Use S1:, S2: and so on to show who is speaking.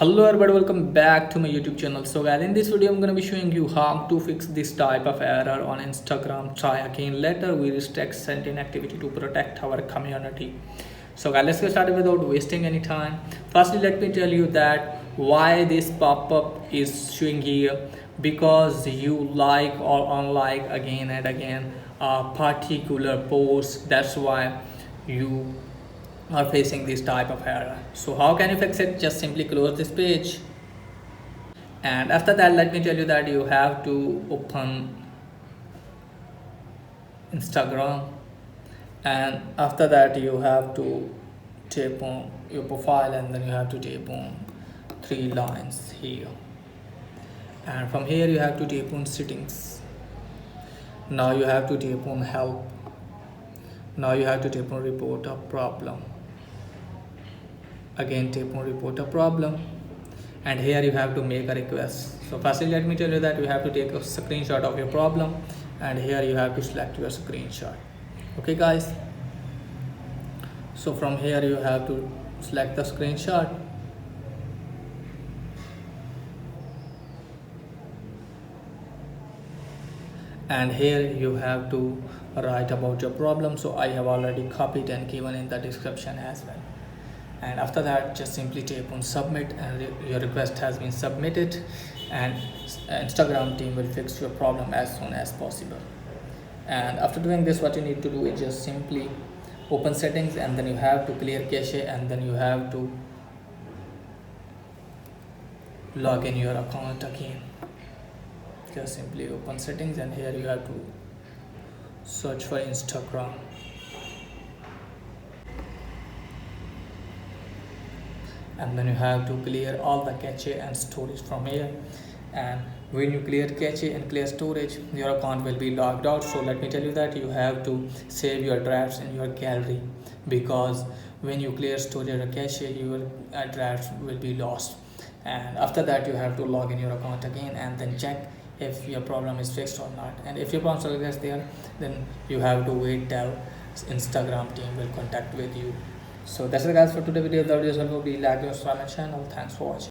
S1: Hello everybody, welcome back to my YouTube channel. So guys, in this video I'm going to be showing you how to fix this type of error on Instagram. Try again later. We restrict certain activity to protect our community. So guys, let's get started without wasting any time. Firstly, let me tell you that why this pop-up is showing here, because you like or unlike again and again a particular post. That's why you are facing this type of error. So how can you fix it? Just simply close this page, and after that let me tell you that you have to open Instagram, and after that you have to tap on your profile, and then you have to tap on three lines here, and from here you have to tap on settings. Now you have to tap on help. Now you have to tap on report a problem. Again tap on report a problem, and here you have to make a request. So firstly let me tell you that you have to take a screenshot of your problem, and here you have to select your screenshot. Okay guys, so from here you have to select the screenshot, and here you have to write about your problem. So I have already copied and given in the description as well, and after that just simply tap on submit, and your request has been submitted, and Instagram team will fix your problem as soon as possible. And after doing this, what you need to do is just simply open settings, and then you have to clear cache, and then you have to log in your account again. Just simply open settings, and here you have to search for Instagram, and then you have to clear all the cache and storage from here. And when you clear cache and clear storage, your account will be logged out. So let me tell you that you have to save your drafts in your gallery, because when you clear storage or cache, your drafts will be lost. And after that you have to log in your account again, and then check if your problem is fixed or not. And if your problem still is there, then you have to wait till Instagram team will contact with you. So that's it guys for today's video. The video is helpful. Please like your channel. Thanks for watching.